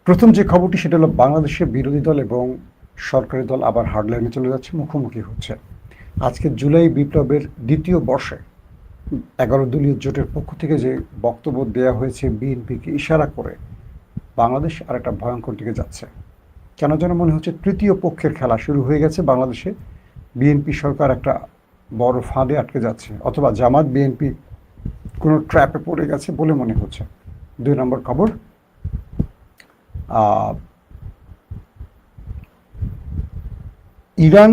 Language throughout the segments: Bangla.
প্রথম যে খবরটি সেটা হলো বাংলাদেশের বিরোধী দল এবং সরকারি দল আবার হার্ডলাইনে চলে যাচ্ছে, মুখোমুখি হচ্ছে। আজকে জুলাই বিপ্লবের দ্বিতীয় বর্ষে 11 দলীয় জোটের পক্ষ থেকে যে বক্তব্য দেওয়া হয়েছে বিএনপিকে ইশারা করে, বাংলাদেশ আর একটা ভয়ঙ্কর দিকে যাচ্ছে। কেন যেন মনে হচ্ছে তৃতীয় পক্ষের খেলা শুরু হয়ে গেছে বাংলাদেশে। বিএনপি সরকার একটা বড় ফাঁদে আটকে যাচ্ছে, অথবা জামাত বিএনপি কোনো ট্র্যাপে পড়ে গেছে বলে মনে হচ্ছে। 2 নম্বর খবর, ইরান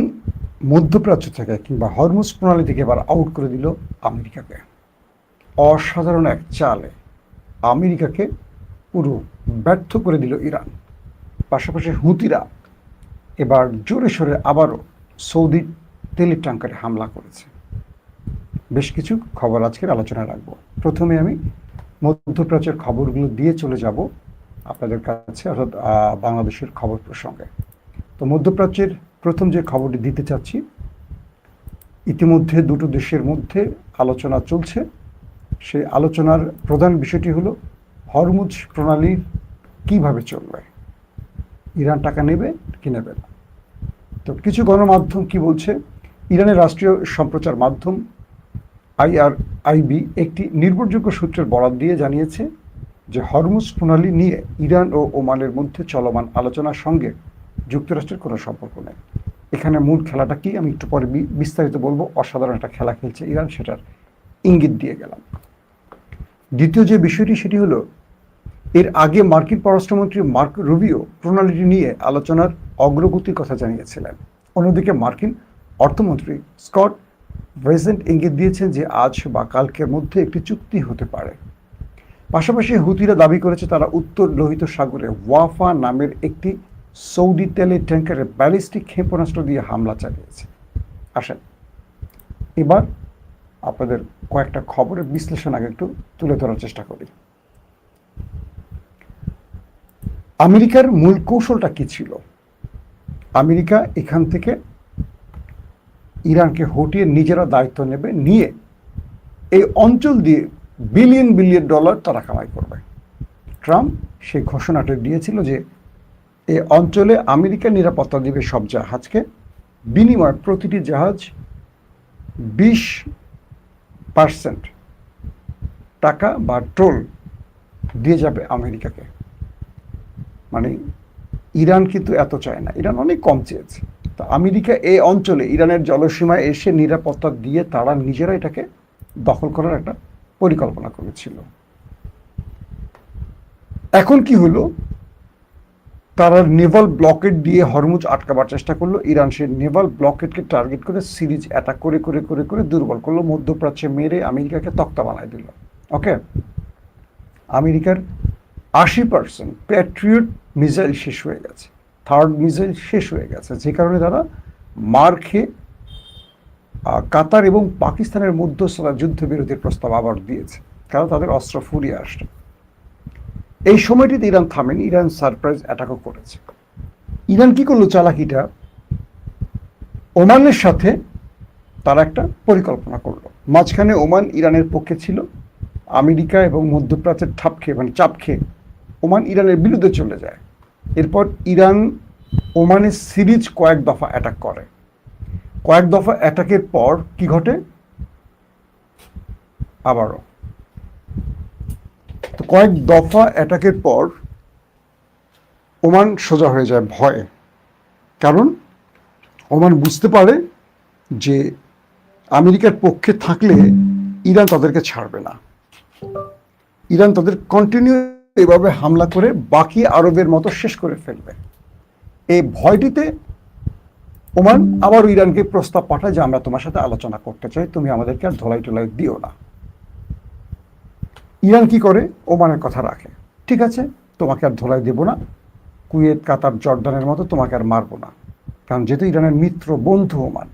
মধ্যপ্রাচ্য থেকে কিংবা হরমুজ প্রণালী থেকে এবার আউট করে দিল আমেরিকাকে। অসাধারণ এক চালে আমেরিকাকে পুরো ব্যর্থ করে দিল ইরান। পাশাপাশি হুতিরা এবার জোরে সোরে আবারও সৌদি তেলের ট্যাঙ্কারে হামলা করেছে। বেশ কিছু খবর আজকের আলোচনায় রাখবো। প্রথমে আমি মধ্যপ্রাচ্যের খবরগুলো দিয়ে চলে যাব আপনাদের কাছে, অর্থাৎ বাংলাদেশের খবর প্রসঙ্গে। তো মধ্যপ্রাচ্যের প্রথম যে খবরটি দিতে চাচ্ছি, ইতিমধ্যে দুটো দেশের মধ্যে আলোচনা চলছে। সেই আলোচনার প্রধান বিষয়টি হলো হরমুজ প্রণালী কিভাবে চলবে, ইরান টাকা নেবে কি নেবে না। তো কিছু গণমাধ্যম কি বলছে, ইরানের রাষ্ট্রীয় সম্প্রচার মাধ্যম IRIB একটি নির্ভরযোগ্য সূত্রের বরাত দিয়ে জানিয়েছে যে হরমুজ প্রণালী নিয়ে ইরান ও ওমানের মধ্যে চলমান আলোচনার সঙ্গে যুক্তরাষ্ট্রের কোনো সম্পর্ক নেই। এখানে মূল খেলাটা কি আমি একটু পরে বিস্তারিত বলবো। অসাধারণ একটা খেলা খেলছে ইরান, সেটার ইঙ্গিত দিয়ে গেলাম। দ্বিতীয় যে বিষয়টি সেটি হলো, এর আগে মার্কিন পররাষ্ট্রমন্ত্রী মার্ক রুবিও প্রণালীটি নিয়ে আলোচনার অগ্রগতির কথা জানিয়েছিলেন। অন্যদিকে মার্কিন অর্থমন্ত্রী স্কট বেসেন্ট ইঙ্গিত দিয়েছেন যে আজ বা কালকের মধ্যে একটি চুক্তি হতে পারে। পাশাপাশি হুতিরা দাবি করেছে তারা উত্তর লোহিত সাগরে ওয়াফা নামের একটি সৌদি তেলের ট্যাঙ্কারে ব্যালিস্টিক ক্ষেপণাস্ত্র দিয়ে হামলা চালিয়েছে। আসেন এবার আপনাদের কয়েকটা খবরের বিশ্লেষণ আগে একটু তুলে ধরার চেষ্টা করি। আমেরিকার মূল কৌশলটা কি ছিল? আমেরিকা এখান থেকে ইরানকে হটিয়ে নিজেরা দায়িত্ব নেবে, নিয়ে এই অঞ্চল দিয়ে বিলিয়ন বিলিয়ন ডলার তারা কামাই করবে। ট্রাম্প সেই ঘোষণাটা দিয়েছিল যে এই অঞ্চলে আমেরিকা নিরাপত্তা দেবে সব জাহাজকে, বিনিময়ে প্রতিটি জাহাজ 20% টাকা বা টোল দিয়ে যাবে আমেরিকাকে। মানে ইরান কিন্তু এত চায় না, ইরান অনেক কম চেয়েছে। তো আমেরিকা এই অঞ্চলে ইরানের জলসীমায় এসে নিরাপত্তা দিয়ে তারা নিজেরা এটাকে দখল করার একটা পরিকল্পনা করেছিল। এখন কি হলো, তারা নেভাল ব্লকেড দিয়ে হরমুজ আটকাবার চেষ্টা করলো। ইরান সেই নেভাল ব্লকেডকে টার্গেট করে সিরিজ অ্যাটাক করে করে করে করে দুর্বল করলো, মধ্যপ্রাচ্যে মেরে আমেরিকাকে তক্তা বানায় দিল। ওকে, আমেরিকার 80% প্যাট্রিয়ট মিসাইল শেষ হয়ে গেছে, থার্ড মিসাইল শেষ হয়ে গেছে, যে কারণে তারা মার খেয়ে কাতার এবং পাকিস্তানের মধ্যস্থতা যুদ্ধবিরতির প্রস্তাব আবার দিয়েছে, কারণ তাদের অস্ত্র ফুরিয়ে আসছে। এই সময়টিতে ইরান থামেনি, ইরান সারপ্রাইজ অ্যাটাকও করেছে। ইরান কি করলো চালাকিটা, ওমানের সাথে তারা একটা পরিকল্পনা করলো। মাঝখানে ওমান ইরানের পক্ষে ছিল, আমেরিকা এবং মধ্যপ্রাচ্যের ঠাপ খেয়ে মানে চাপ খেয়ে ওমান ইরানের বিরুদ্ধে চলে যায়। এরপর ইরান ওমানের সিরিজ কয়েক দফা অ্যাটাক করে। কয়েক দফা অ্যাটাকের পর কি ঘটে, আবারও তো কয়েক দফা অ্যাটাকের পর ওমান সোজা হয়ে যায় ভয়ে। কারণ ওমান বুঝতে পারে যে আমেরিকার পক্ষে থাকলে ইরান তাদেরকে ছাড়বে না। ইরান তাদের কন্টিনিউ এভাবে হামলা করে বাকি আরবের মতো শেষ করে ফেলবে। এই ভয়টিতে ওমান আবারও ইরানকে প্রস্তাব পাঠায় যে আমরা তোমার সাথে আলোচনা করতে চাই, তুমি আমাদেরকে আর ধোলাই টোলাই দিও না। ইরান কি করে, ওমানের কথা রাখে, ঠিক আছে তোমাকে আর ধোলাই দেব না, কুয়েত কাতার জর্দানের মতো তোমাকে আর মারবো না। কারণ যেহেতু ইরানের মিত্র বন্ধু ওমান,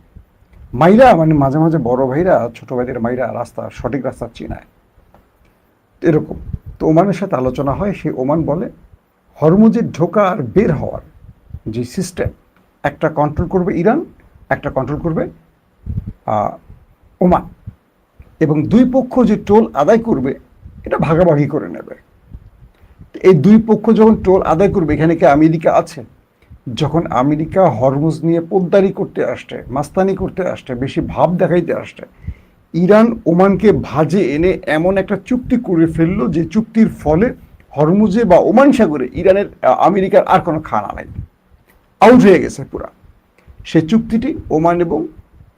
মাইরা মানে মাঝে মাঝে বড় ভাইরা ছোট ভাইদের মাইরা রাস্তা সঠিক রাস্তা চিনায় এরকম। তো ওমানের সাথে আলোচনা হয়, সেই ওমান বলে হরমুজের ঢোকা আর বের হওয়ার যে সিস্টেম, একটা কন্ট্রোল করবে ইরান, একটা কন্ট্রোল করবে ওমান, এবং দুই পক্ষ যে টোল আদায় করবে এটা ভাগাভাগি করে নেবে। এই দুই পক্ষ যখন টোল আদায় করবে, এখানে কি আমেরিকা আছে? যখন আমেরিকা হরমুজ নিয়ে পোদ্দারি করতে আসছে, মাস্তানি করতে আসছে, বেশি ভাব দেখাইতে আসছে, ইরান ওমানকে ভাজে এনে এমন একটা চুক্তি করে ফেললো যে চুক্তির ফলে হরমুজে বা ওমান সাগরে ইরানের আমেরিকার আর কোনো খানা নাই, আউট হয়ে গেছে পুরা। সেই চুক্তিটি ওমান এবং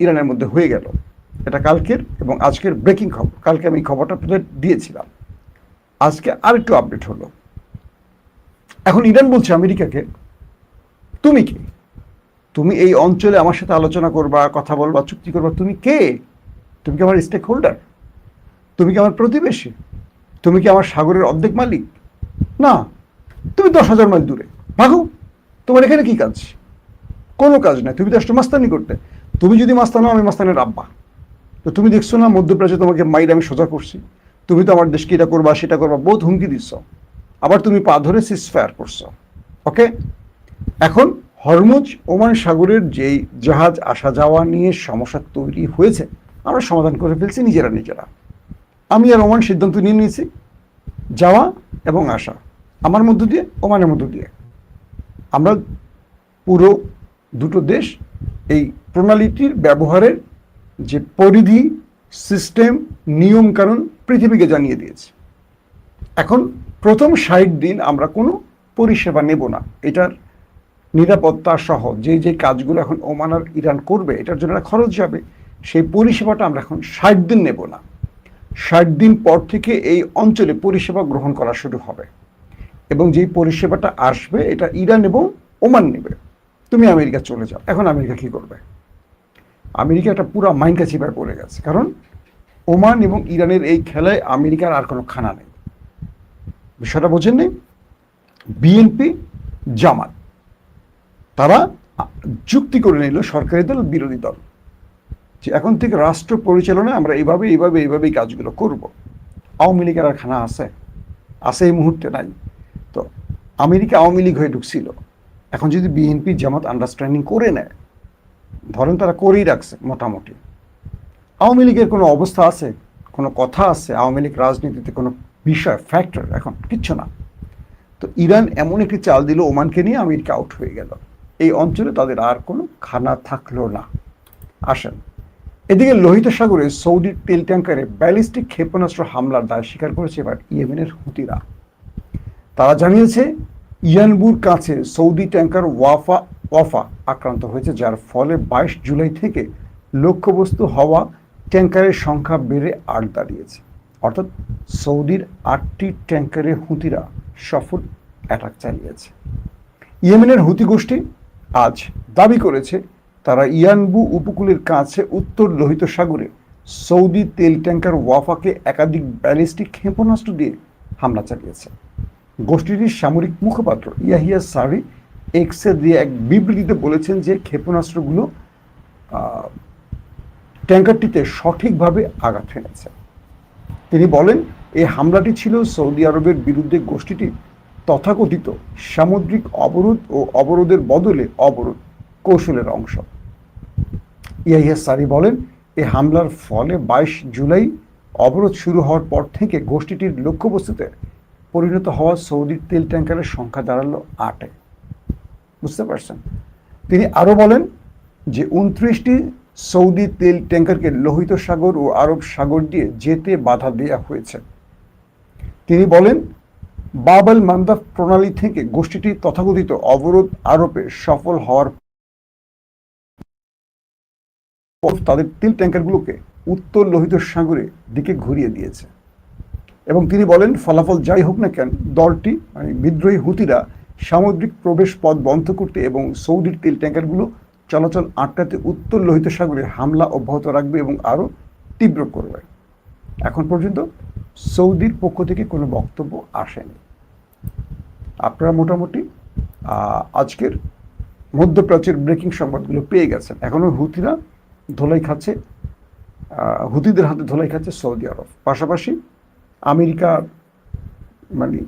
ইরানের মধ্যে হয়ে গেল। এটা কালকের এবং আজকের ব্রেকিং খবর। কালকে আমি খবরটা আপনাদের দিয়েছিলাম, আজকে আরেকটু আপডেট হলো। এখন ইরান বলছে আমেরিকাকে, তুমি কে? তুমি এই অঞ্চলে আমার সাথে আলোচনা করবা, কথা বলবা, চুক্তি করবা? তুমি কে? তুমি কি আমার স্টেক হোল্ডার? তুমি কি আমার প্রতিবেশী? তুমি কি আমার সাগরের অর্ধেক মালিক? না, তুমি 10,000 মাইল দূরে, ভাগো। তোমার এখানে কি কাজ? কোনো কাজ নাই, তুমি তো আসলে মাস্তানি করতে। তুমি যদি মাস্তানো, আমি মাস্তানের আব্বা। তো তুমি দেখছো না মধ্যপ্রাচ্যে তোমাকে মাইর আমি সোজা করছি, তুমি তো আমার দেশকে এটা করবা সেটা করবা বহুত হুমকি দিচ্ছ, আবার তুমি পা ধরে সিজফায়ার করছো। ওকে, এখন হরমুজ ওমান সাগরের যেই জাহাজ আসা যাওয়া নিয়ে সমস্যা তৈরি হয়েছে, আমরা সমাধান করে ফেলছি নিজেরা। আমি আর ওমান সিদ্ধান্ত নিয়ে নিয়েছি, যাওয়া এবং আসা আমার মধ্য দিয়ে, ওমানের মধ্য দিয়ে। আমরা পুরো দুটো দেশ এই প্রণালীটির ব্যবহারের যে পরিধি, সিস্টেম, নিয়ম কানুন পৃথিবীকে জানিয়ে দিয়েছে। এখন প্রথম 60 দিন আমরা কোনো পরিষেবা নেব না। এটার নিরাপত্তা সহ যে কাজগুলো এখন ওমান আর ইরান করবে, এটার জন্য খরচ যাবে, সেই পরিষেবাটা আমরা এখন 60 দিন নেব না। 60 দিন পর থেকে এই অঞ্চলে পরিষেবা গ্রহণ করা শুরু হবে, এবং যেই পরিষেবাটা আসবে এটা ইরান এবং ওমান নেবে। তুমি আমেরিকা চলে যাও। এখন আমেরিকা কি করবে? আমেরিকা একটা পুরো মাইনকা চিপায় পড়ে গেছে, কারণ ওমান এবং ইরানের এই খেলায় আমেরিকার আর কোনো খানা নেই। বিষয়টা বোঝেন নেই? বিএনপি জামাত তারা যুক্তি করে নিল, সরকারি দল বিরোধী দল, যে এখন থেকে রাষ্ট্র পরিচালনায় আমরা এইভাবেই কাজগুলো করব। আওয়ামী লীগের আর খানা আছে? এই মুহূর্তে নাই। তো আমেরিকা আওয়ামী লীগ হয়ে ঢুকছিল, এখন যদি বিএনপি জামাত আন্ডারস্ট্যান্ডিং করে নেয়, ধরেন তারা করেই রাখছে মোটামুটি, আওয়ামী লীগের কোনো অবস্থা আছে, কোনো কথা আছে? আওয়ামী লীগ রাজনীতিতে কোনো বিষয়, ফ্যাক্টর এখন কিচ্ছু না। তো ইরান এমন একটি চাল দিল, ওমানকে নিয়ে আমেরিকা আউট হয়ে গেল, এই অঞ্চলে তাদের আর কোনো খানা থাকলো না। আসেন, এদিকে লোহিত সাগরে সৌদির তেল ট্যাঙ্কারে ব্যালিস্টিক ক্ষেপণাস্ত্র হামলার দায় স্বীকার করেছে এবার ইয়েমেনের হুতিরা। তারা জানিয়েছে ইয়ানবুর কাছে সৌদি ট্যাঙ্কার ওয়াফা আক্রান্ত হয়েছে, যার ফলে 22 জুলাই থেকে লক্ষ্যবস্তু হওয়া ট্যাঙ্কারের সংখ্যা বেড়ে 8 দাঁড়িয়েছে। অর্থাৎ সৌদির 8টি ট্যাঙ্কারে হুতিরা সফল অ্যাটাক চালিয়েছে। ইয়েমেনের হুতি গোষ্ঠী আজ দাবি করেছে তারা ইয়ানবু উপকূলের কাছে উত্তর লোহিত সাগরে সৌদি তেল ট্যাঙ্কার ওয়াফাকে একাধিক ব্যালিস্টিক ক্ষেপণাস্ত্র দিয়ে হামলা চালিয়েছে। গোষ্ঠীটির সামরিক মুখপাত্র ইয়াহিয়া সারি এক্সে দিয়ে এক বিবৃতিতে বলেছেন যে ক্ষেপণাস্ত্রগুলো ট্যাঙ্কারটিতে সঠিকভাবে আঘাত হেনেছে। তিনি বলেন, এই হামলাটি ছিল সৌদি আরবের বিরুদ্ধে গোষ্ঠীটির তথাকথিত সামুদ্রিক অবরোধ ও অবরোধের বদলে অবরোধ কৌশলের অংশ। ইয়াহিয়া সারি বলেন, এই হামলার ফলে 22 জুলাই অবরোধ শুরু হওয়ার পর থেকে গোষ্ঠীটির লক্ষ্যবস্তুতে পরিণত হওয়া সৌদির তেল ট্যাঙ্কারের সংখ্যা দাঁড়ালো 8-এ। বুঝতে পারছেন? তিনি আরও বলেন যে 29টি সৌদি তেল ট্যাঙ্কারকে লোহিত সাগর ও আরব সাগর দিয়ে যেতে বাধা দেওয়া হয়েছে। তিনি বলেন, বাব আল মান্দাব প্রণালী থেকে গোষ্ঠীটি তথাকথিত অবরোধ আরোপে সফল হওয়ার পর তাদের তেল ট্যাঙ্কারগুলোকে উত্তর লোহিত সাগরের দিকে ঘুরিয়ে দিয়েছে। এবং তিনি বলেন, ফলাফল যাই হোক না কেন, দলটি মানে বিদ্রোহী হুতিরা সামুদ্রিক প্রবেশ পথ বন্ধ করতে এবং সৌদির তেল ট্যাঙ্কারগুলো চলাচল আটকাতে উত্তর লোহিত সাগরে হামলা অব্যাহত রাখবে এবং আরও তীব্র করবে। এখন পর্যন্ত সৌদির পক্ষ থেকে কোনো বক্তব্য আসেনি। আপনারা মোটামুটি আজকের মধ্যপ্রাচ্যের ব্রেকিং সংবাদগুলো পেয়ে গেছেন। এখনও হুতিরা ধোলাই খাচ্ছে, হুতিদের হাতে ধোলাই খাচ্ছে সৌদি আরব। পাশাপাশি আমেরিকা মানে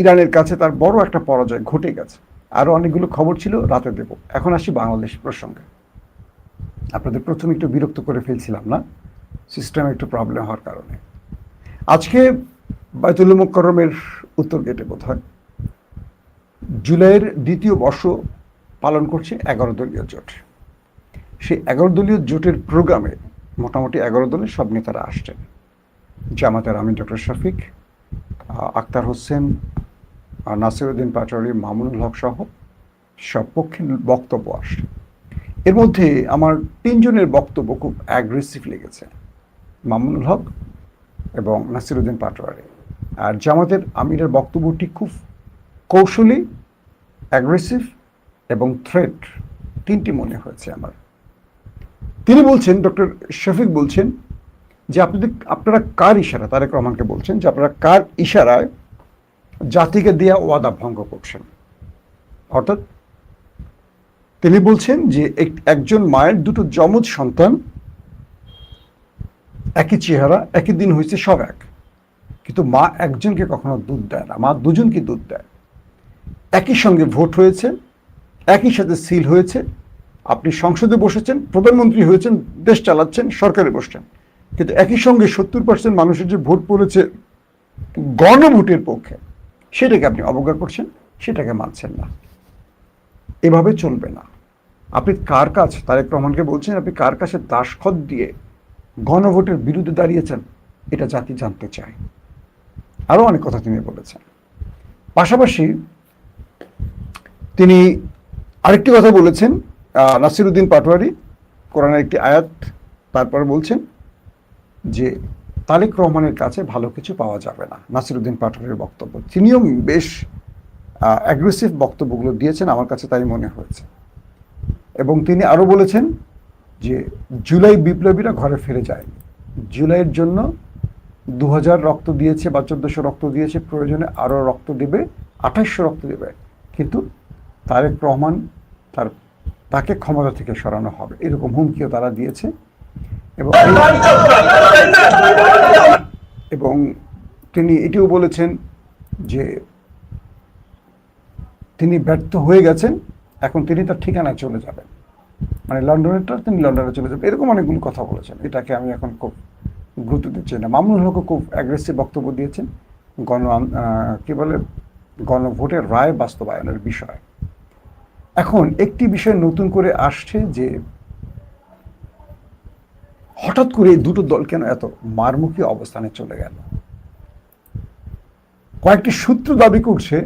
ইরানের কাছে তার বড় একটা পরাজয় ঘটে গেছে। আরও অনেকগুলো খবর ছিল, রাতে দেব। এখন আসি বাংলাদেশ প্রসঙ্গে। আপনাদের প্রথমে একটু বিরক্ত করে ফেলছিলাম না, সিস্টেমে একটু প্রবলেম হওয়ার কারণে। আজকে বায়তুল মুকাররমের উত্তর গেটে বোধ হয় জুলাইয়ের দ্বিতীয় বর্ষ পালন করছে 11 দলীয় জোট। সেই 11 দলীয় জোটের প্রোগ্রামে মোটামুটি 11 দলের সব নেতারা আসছেন। জামাতের আমির ডক্টর শফিক, আক্তার হোসেন, নাসিরউদ্দিন পাটোয়ারি, মামুনুল হক সহ সব পক্ষের বক্তব্য আসছে। এর মধ্যে আমার 3 জনের বক্তব্য খুব অ্যাগ্রেসিভ লেগেছে, মামুনুল হক এবং নাসিরউদ্দিন পাটোয়ারি। আর জামাতের আমিরের বক্তব্যটি খুব কৌশলী, অ্যাগ্রেসিভ এবং থ্রেট, 3টি মনে হয়েছে আমার। তিনি বলছেন, ডক্টর শফিক বলছেন যে আপনারা কার ইশারা, তারেক রহমানকে বলছেন যে আপনারা কার ইশারায় জাতিকে দেয়া ওয়াদা ভঙ্গ করছেন। অর্থাৎ তিনি বলছেন যে একজন মায়ের দুটো যমজ সন্তান, একই চেহারা, একই দিন হয়েছে, সব এক, কিন্তু মা একজনকে কখনো দুধ দেয় না, মা দুজনকে দুধ দেয়। একই সঙ্গে ভোট হয়েছে, একই সাথে সিল হয়েছে, আপনি সংসদে বসেছেন, প্রধানমন্ত্রী হয়েছেন, দেশ চালাচ্ছেন, সরকারে বসছেন, কিন্তু একই সঙ্গে 70% মানুষের যে ভোট পড়েছে গণভোটের পক্ষে, সেটাকে আপনি অবজ্ঞা করছেন, সেটাকে মানছেন না। এভাবে চলবে না। আপনি কার কাছে, তারেক রহমানকে বলছেন, আপনি কার কাছে দাসখত দিয়ে গণভোটের বিরুদ্ধে দাঁড়িয়েছেন, এটা জাতি জানতে চায়। আরও অনেক কথা তিনি বলেছেন। পাশাপাশি তিনি আরেকটি কথা বলেছেন, নাসিরউদ্দিন পাটোয়ারি কোরআনের একটি আয়াত তারপর বলছেন যে তারেক রহমানের কাছে ভালো কিছু পাওয়া যাবে না। নাসিরউদ্দিন পাটোয়ারির বক্তব্য, তিনিও বেশ অ্যাগ্রেসিভ বক্তব্যগুলো দিয়েছেন, আমার কাছে তাই মনে হয়েছে। এবং তিনি আরও বলেছেন যে জুলাই বিপ্লবীরা ঘরে ফিরে যায়নি, জুলাইয়ের জন্য 2000 রক্ত দিয়েছে বা 1400 রক্ত দিয়েছে, প্রয়োজনে আরও রক্ত দেবে, 2800 রক্ত দেবে, কিন্তু তারেক রহমান তাকে ক্ষমতা থেকে সরানো হবে, এরকম হুমকিও তারা দিয়েছে। এবং তিনি এটিও বলেছেন যে তিনি ব্যর্থ হয়ে গেছেন, এখন তিনি তার ঠিকানায় চলে যাবেন, মানে লন্ডনেরটা তিনি লন্ডনে চলে যাবেন, এরকম অনেকগুলো কথা বলেছেন। এটাকে আমি এখন খুব গুরুত্ব দিচ্ছি না। মামুনুল হকও খুব অ্যাগ্রেসিভ বক্তব্য দিয়েছেন গণভোটের রায় বাস্তবায়নের বিষয়। এখন একটি বিষয় নতুন করে আসছে যে হঠাৎ করে এই দুটো দল কেন এত মারমুখী অবস্থানে চলে গেল। কয়েকটি সূত্র দাবি করছে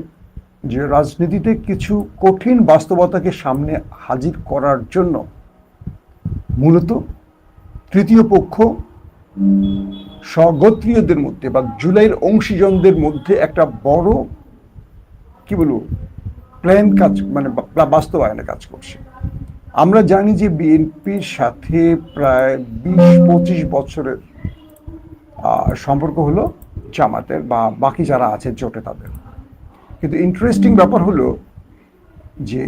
যে রাজনীতিতে কিছু কঠিন বাস্তবতাকে সামনে হাজির করার জন্য মূলত তৃতীয় পক্ষ স্বগোত্রীয়দের মধ্যে বা জুলাইয়ের অংশীজনদের মধ্যে একটা বড় প্ল্যান কাজ, মানে বাস্তবায়নে কাজ করছে। আমরা জানি যে বিএনপির সাথে প্রায় 20-25 বছরের সম্পর্ক হলো জামাতের বা বাকি যারা আছে জোটে তাদের। কিন্তু ইন্টারেস্টিং ব্যাপার হলো যে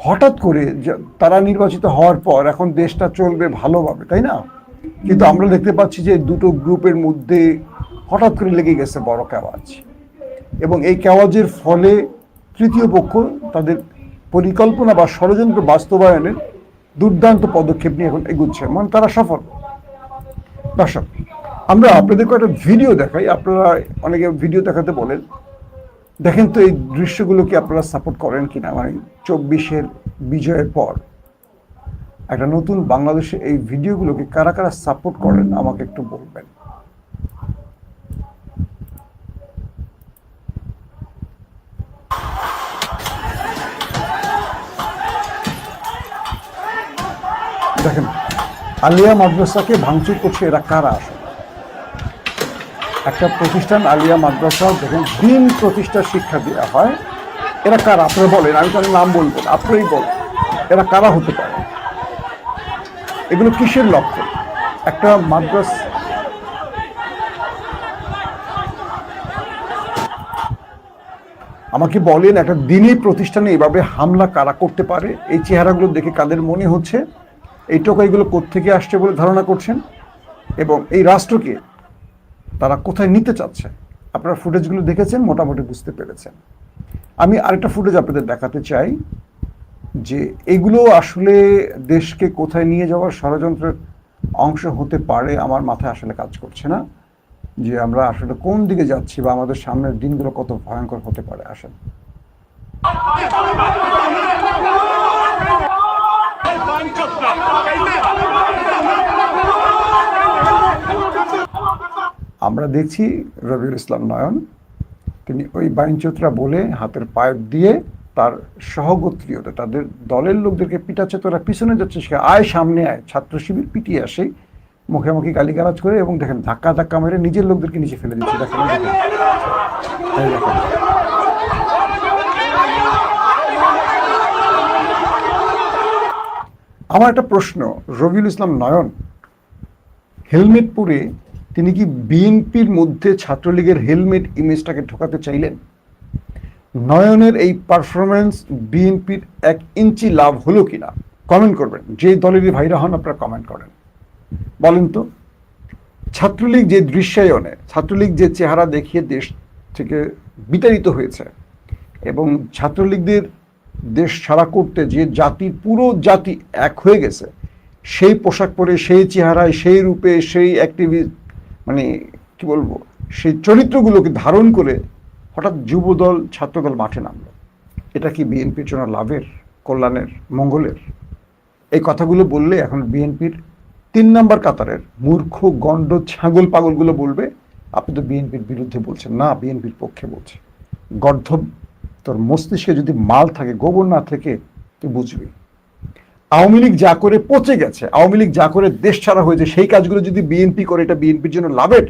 হঠাৎ করে তারা নির্বাচিত হওয়ার পর এখন দেশটা চলবে ভালোভাবে, তাই না? কিন্তু আমরা দেখতে পাচ্ছি যে দুটো গ্রুপের মধ্যে হঠাৎ করে লেগে গেছে বড় কেওয়াজ, এবং এই কেওয়াজের ফলে তৃতীয় পক্ষ তাদের পরিকল্পনা বা ষড়যন্ত্র বাস্তবায়নের দুর্দান্ত পদক্ষেপ নিয়ে এখন এগুচ্ছে, মানে তারা সফল। দর্শক, আমরা আপনাদেরকে একটা ভিডিও দেখাই, আপনারা অনেকে ভিডিও দেখাতে বলেন, দেখেন তো এই দৃশ্যগুলোকে আপনারা সাপোর্ট করেন কিনা। মানে 24-এর বিজয়ের পর একটা নতুন বাংলাদেশে এই ভিডিওগুলোকে কারা কারা সাপোর্ট করেন আমাকে একটু বলবেন। দেখেন, আলিয়া মাদ্রাসাকে ভাঙচুর করছে, এরা কারা আসে? একটা প্রতিষ্ঠান আলিয়া মাদ্রাসা, দেখেন দিন প্রতিষ্ঠার শিক্ষা দেওয়া হয়, এরা কারা আপনারা বলেন, আমি তাদের নাম বলবো, আপনারাই বলেন এরা কারা হতে পারে? এগুলো কিসের লক্ষণ? একটা মাদ্রাসা, আমাকে বলেন একটা দিনী প্রতিষ্ঠানে এভাবে হামলা কারা করতে পারে? এই চেহারাগুলো দেখে কাদের মনে হচ্ছে এই টোকাইগুলো কোত্থেকে আসছে বলে ধারণা করছেন, এবং এই রাষ্ট্রকে তারা কোথায় নিতে চাচ্ছে? আপনারা ফুটেজগুলো দেখেছেন, মোটামুটি বুঝতে পেরেছেন। আমি আরেকটা ফুটেজ আপনাদের দেখাতে চাই যে এগুলো আসলে দেশকে কোথায় নিয়ে যাওয়ার ষড়যন্ত্রের অংশ হতে পারে, আমার মাথায় আসলে কাজ করছে না। যে আমরা আসলে কোন দিকে যাচ্ছি বা আমাদের সামনের দিনগুলো কত ভয়ঙ্কর হতে পারে। আসেন। আমরা দেখছি রবিউল ইসলাম নয়ন, তিনি ওই বাইনচোতরা বলে হাতের পাইপ দিয়ে তার সহগোত্রীয়দের, তাদের দলের লোকদেরকে পিটাচ্ছে, তোরা পিছনে যাচ্ছিস, আয় সামনে আয়, ছাত্র শিবির পিটিয়ে আসে মুখে গালিগালাজ করে, এবং দেখেন ধাক্কা ধাক্কা মেরে নিজের লোকদেরকে নিচে ফেলে দিচ্ছে। দেখেন আমার একটা প্রশ্ন, রবিউল ইসলাম নয়ন হেলমেট পরে তিনি কি বিএনপির মধ্যে ছাত্রলীগের হেলমেট ইমেজটাকে ঢোকাতে চাইলেন? নয়নের এই পারফরমেন্স বিএনপির 1 ইঞ্চি লাভ হলো কিনা কমেন্ট করবেন। যে দলেরই ভাইরা হন আপনারা কমেন্ট করেন, বলেন তো। ছাত্রলীগ যে দৃশ্যায়নে, ছাত্রলীগ যে চেহারা দেখিয়ে দেশ থেকে বিতাড়িত হয়েছে, এবং ছাত্রলীগদের দেশ ছাড়া করতে যে জাতির পুরো জাতি এক হয়ে গেছে, সেই পোশাক পরে, সেই চেহারায়, সেই রূপে, সেই অ্যাক্টিভিস্ট, মানে কি বলবো, সেই চরিত্রগুলোকে ধারণ করে হঠাৎ যুবদল ছাত্রদল মাঠে নামলো। এটা কি বিএনপির জন্য লাভের, কল্যাণের, মঙ্গলের? এই কথাগুলো বললে এখন বিএনপির 3 নম্বর কাতারের মূর্খ গণ্ড ছাগল পাগলগুলো বলবে আপনি তো বিএনপির বিরুদ্ধে বলছেন। না, বিএনপির পক্ষে বলছে। গর্ধব, তোর মস্তিষ্কে যদি মাল থাকে, গোবর না থেকে, তুই বুঝবি। আওয়ামী লীগ যা করে পচে গেছে, আওয়ামী লীগ যা করে দেশ ছাড়া হয়েছে, সেই কাজগুলো যদি বিএনপি করে, এটা বিএনপির জন্য লাভের।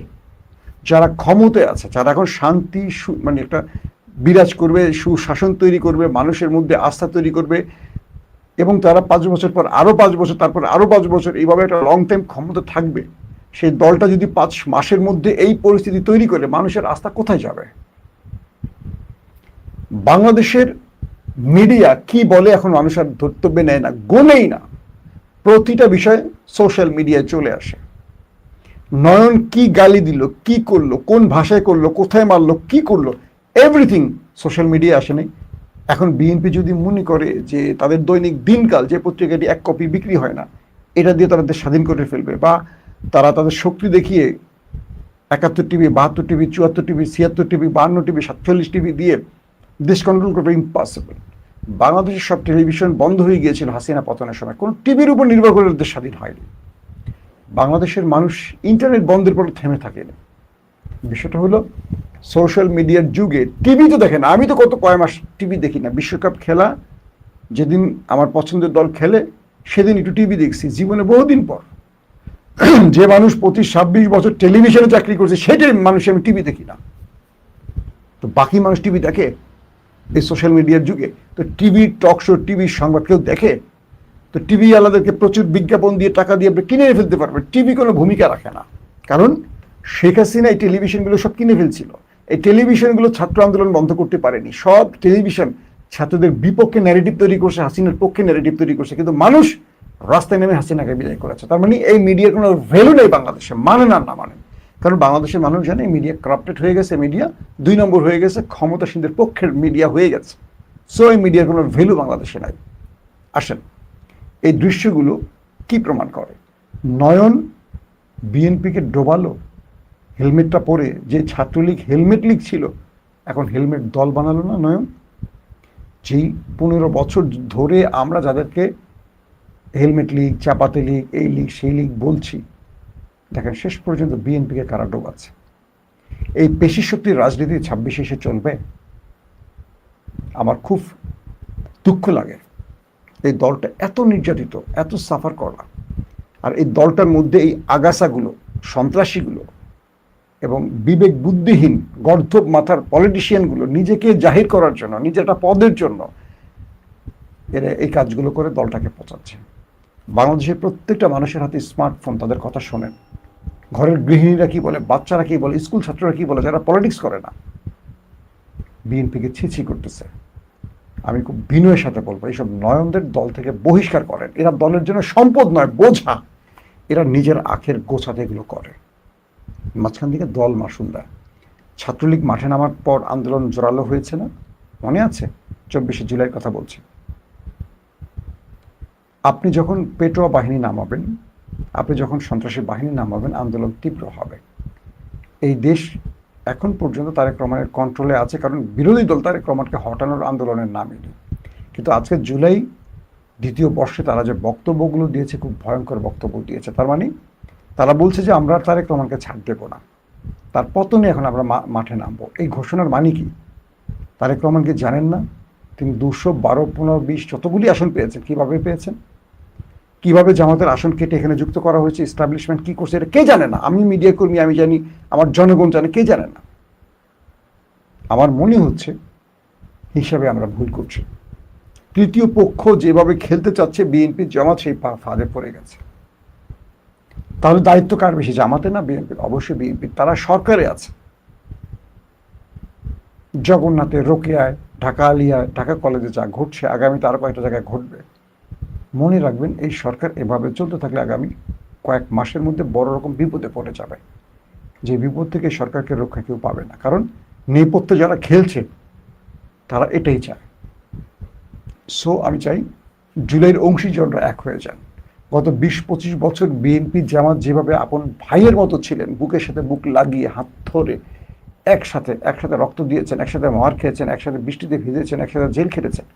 যারা ক্ষমতায় আছে, যারা এখন শান্তি মানে একটা বিরাজ করবে, সুশাসন তৈরি করবে, মানুষের মধ্যে আস্থা তৈরি করবে, এবং তারা 5 বছর পর আরো 5 বছর, তারপর আরো 5 বছর, এইভাবে একটা লং টাইম ক্ষমতা থাকবে, সেই দলটা যদি 5 মাসের মধ্যে এই পরিস্থিতি তৈরি করে, মানুষের আস্থা কোথায় যাবে? বাংলাদেশের মিডিয়া কি বলে এখন মানুষ আর ধর্তব্যে নেয় না, গোনেই না। প্রতিটা বিষয় সোশ্যাল মিডিয়ায় চলে আসে। নয়ন কি গালি দিল, কি করলো, কোন ভাষায় করলো, কোথায় মারলো, কি করলো, এভরিথিং সোশ্যাল মিডিয়ায় আসে নাই। এখন বিএনপি যদি মনে করে যে তাদের দৈনিক দিনকাল, যে পত্রিকাটি 1 কপি বিক্রি হয় না, এটা দিয়ে তারা দেশ স্বাধীন করে ফেলবে, বা তারা তাদের শক্তি দেখিয়ে 71 TV, 72 TV, 74 TV, 76 TV, 52 TV, 47 TV দিয়ে দেশ কন্ট্রোল করবে, ইম্পসিবল। বাংলাদেশের সব টেলিভিশন বন্ধ হয়ে গিয়েছিল হাসিনা পতনের সময়, কোনো টিভির উপর নির্ভর করে দেশ স্বাধীন হয়নি। বাংলাদেশের মানুষ ইন্টারনেট বন্ধের পর থেমে থাকেনি। বিষয়টা হলো সোশ্যাল মিডিয়ার যুগে টিভি তো দেখেন, আমি তো কয়েক মাস টিভি দেখি না। বিশ্বকাপ খেলা যেদিন আমার পছন্দের দল খেলে, সেদিন একটু টিভি দেখছি, জীবনে বহুদিন পর। যে মানুষ 25-26 বছর টেলিভিশনে চাকরি করছে, সেটাই মানুষ আমি টিভি দেখি না। তো বাকি মানুষ টিভি দেখে এই সোশ্যাল মিডিয়ার যুগে? তো টিভি টক শো, টিভির সংবাদ কেউ দেখে? তো টিভি আলাদাকে প্রচুর বিজ্ঞাপন দিয়ে, টাকা দিয়ে আপনি কিনে ফেলতে পারবেন। টিভি কোনো ভূমিকা রাখে না, কারণ শেখ হাসিনা এই টেলিভিশনগুলো সব কিনে ফেলছিল। এই টেলিভিশনগুলো ছাত্র আন্দোলন বন্ধ করতে পারেনি। সব টেলিভিশন ছাত্রদের বিপক্ষে ন্যারেটিভ তৈরি করছে, হাসিনার পক্ষে ন্যারেটিভ তৈরি করছে, কিন্তু মানুষ রাস্তায় নেমে হাসিনাকে বিদায় করেছে। তার মানে এই মিডিয়ার কোনো ভ্যালু নেই বাংলাদেশে, মানে না মানে। কারণ বাংলাদেশের মানুষ জানে মিডিয়া করাপ্টেড হয়ে গেছে, মিডিয়া 2 নম্বর হয়ে গেছে, ক্ষমতাসীনদের পক্ষের মিডিয়া হয়ে গেছে। সো এই মিডিয়ার কোনো ভ্যালু বাংলাদেশে নাই। আসেন, এই দৃশ্যগুলো কি প্রমাণ করে? নয়ন বিএনপিকে ডোবালো হেলমেটটা পরে। যে ছাত্রলীগ হেলমেট লীগ ছিল, এখন হেলমেট দল বানালো না নয়ন? যেই 15 বছর ধরে আমরা যাদেরকে হেলমেট লীগ, চাপাতে লীগ, এই লীগ সেই লীগ বলছি, দেখেন শেষ পর্যন্ত বিএনপিকে কারা ডোবাচ্ছে। এই পেশি শক্তির রাজনীতি 26 এসে চলবে? আমার খুব দুঃখ লাগে। এই দলটা এত নির্যাতিত, এত সাফার করা, আর এই দলটার মধ্যে এই আগাছাগুলো, সন্ত্রাসীগুলো এবং বিবেক বুদ্ধিহীন গর্ধব মাথার পলিটিশিয়ানগুলো নিজেকে জাহির করার জন্য, নিজের একটা পদের জন্য এরা এই কাজগুলো করে দলটাকে পচাচ্ছে। বাংলাদেশের প্রত্যেকটা মানুষের হাতে স্মার্টফোন, তাদের কথা শোনেন। ঘরের গৃহিণীরা কি বলে, বাচ্চারা কি বলে, স্কুল ছাত্ররা কি বলে, যারা পলিটিক্স করে না, বিএনপিকে ছিছি করতেছে। আমি খুব বিনয়ের সাথে বলবো, এইসব নয়নদের দল থেকে বহিষ্কার করেন। এরা দলের জন্য সম্পদ নয়, বোঝা। এরা নিজের আখের গোছাতে এগুলো করে। মাঝখান থেকে দল মাসুল দেয়। ছাত্রলীগ মাঠে নামার পর আন্দোলন জোরালো হয়েছে না, মনে আছে? 24শে জুলাইয়ের কথা বলছি। আপনি যখন পেটোয়া বাহিনী নামাবেন, আপনি যখন সন্ত্রাসী বাহিনী নামাবেন, আন্দোলন তীব্র হবে। এই দেশ এখন পর্যন্ত তারেক রহমানের কন্ট্রোলে আছে, কারণ বিরোধী দল তারেক রহমানকে হটানোর আন্দোলনের নামেনি। কিন্তু আজকে জুলাই দ্বিতীয় বর্ষে তারা যে বক্তব্যগুলো দিয়েছে, খুব ভয়ঙ্কর বক্তব্য দিয়েছে। তার মানে তারা বলছে যে আমরা তারেক রহমানকে ছাড় দেবো না, তার পতনে এখন আমরা মাঠে নামবো। এই ঘোষণার মানে কি? তারেক রহমানকে জানেন না তিনি 212, 15, 20 যতগুলি আসন পেয়েছেন, কিভাবে পেয়েছেন, কিভাবে জামাতের আসন কেটে এখানে যুক্ত করা হয়েছে, এস্টাবলিশমেন্ট কি করছে, এটা কে জানে না? আমি মিডিয়া কর্মী, আমি জানি, আমার জনগণ জানে, কে জানে না? আমার মনে হচ্ছে হিসাবে আমরা ভুল করছি। তৃতীয় পক্ষ যেভাবে খেলতে চাচ্ছে বিএনপি জামাত, সেই ফাঁদে পড়ে গেছে। তাহলে দায়িত্ব কার বেশি, জামাতে না বিএনপির? অবশ্যই বিএনপির। তারা সরকারে আছে। জগন্নাথে, রোকেয়ায়, ঢাকা আলিয়ায়, ঢাকা কলেজে যা ঘটছে, আগামীতে আরো কয়েকটা জায়গায় ঘটবে। মনে রাখবেন, এই সরকার এভাবে চলতে থাকলে আগামী কয়েক মাসের মধ্যে বড় রকম বিপদে পড়ে যাবে। যে বিপদ থেকে সরকারকে রক্ষা কেউ পাবে না, কারণ নেপথ্যে যারা খেলছে তারা এটাই চায়। সো আমি চাই জুলাইয়ের অংশীজনরা এক হয়ে যান। গত 20-25 বছর বিএনপি জামাত যেভাবে আপন ভাইয়ের মতো ছিলেন, বুকের সাথে বুক লাগিয়ে, হাত ধরে একসাথে রক্ত দিয়েছেন, একসাথে মার খেয়েছেন, একসাথে বৃষ্টিতে ভিজেছেন, একসাথে জেল খেটেছেন,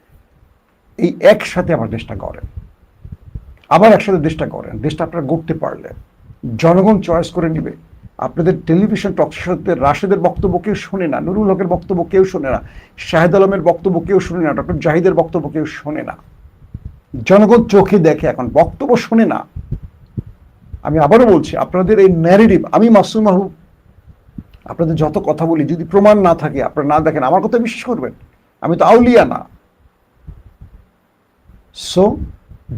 এই একসাথে আমার দেশটা গড়েন, আবার একসাথে দেশটা গড়েন। দেশটা আপনারা গড়তে পারলেন, জনগণ চয়েস করে নিবে। আপনাদের টেলিভিশন টক শোতে রাশেদের বক্তব্য কেউ শোনে না, নুরুল হকের বক্তব্য কেউ শোনে না, শাহেদ আলমের বক্তব্য কেউ শোনে না, ডক্টর জাহিদের বক্তব্য কেউ শোনে না। জনগণ চোখে দেখে, এখন বক্তব্য শোনে না। আমি আবারও বলছি, আপনাদের এই ন্যারেটিভ, আমি মাসুম মাহবুব, আপনাদের যত কথা বলি, যদি প্রমাণ না থাকে, আপনারা না দেখেন, আমার কথা বিশ্বাস করবেন? আমি তো আউলিয়া না। সো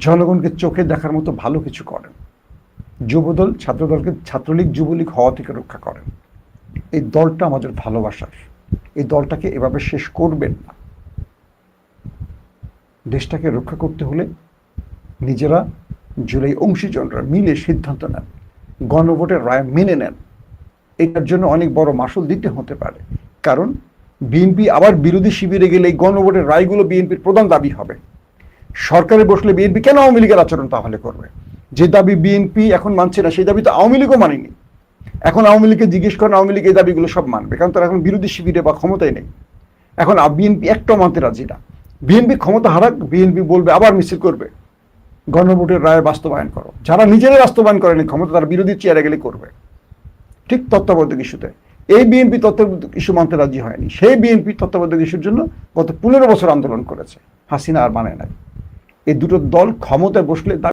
জনগণকে চোখে দেখার মতো ভালো কিছু করেন। যুবদল, ছাত্রদলকে ছাত্রলীগ, যুবলীগ হওয়া থেকে রক্ষা করেন। এই দলটা আমাদের ভালোবাসার, এই দলটাকে এভাবে শেষ করবেন না। দেশটাকে রক্ষা করতে হলে নিজেরা, জুলাই অংশীজনরা মিলে সিদ্ধান্ত নেন, গণভোটের রায় মেনে নেন। এটার জন্য অনেক বড় মাসুল দিতে হতে পারে, কারণ বিএনপি আবার বিরোধী শিবিরে গেলে এই গণভোটের রায়গুলো বিএনপির প্রধান দাবি হবে। সরকারে বসলে বিএনপি কেন আওয়ামী লীগের আচরণ তাহলে করবে? যে দাবি বিএনপি এখন মানছে না, সেই দাবি তো আওয়ামী লীগও মানেনি। এখন আওয়ামী লীগকে জিজ্ঞেস করেন, আওয়ামী লীগ এই দাবিগুলো সব মানবে, কারণ তারা এখন বিরোধী শিবিরে বা ক্ষমতায় নেই। এখন বিএনপি একটাও মানতে রাজি না। বিএনপি ক্ষমতা হারাক, বিএনপি বলবে, আবার মিছিল করবে, গণভোটের রায় বাস্তবায়ন করো। যারা নিজেরাই বাস্তবায়ন করেনি ক্ষমতা, তারা বিরোধী চেয়ারে গেলে করবে। ঠিক তত্ত্বাবধায়ক ইস্যুতে এই বিএনপি তত্ত্বাবধায়ক ইস্যু মানতে রাজি হয়নি। সেই বিএনপি তত্ত্বাবধায়ক ইস্যুর জন্য গত 15 বছর আন্দোলন করেছে, হাসিনা আর মানে নাই। এই দুটো দল ক্ষমতায় বসলে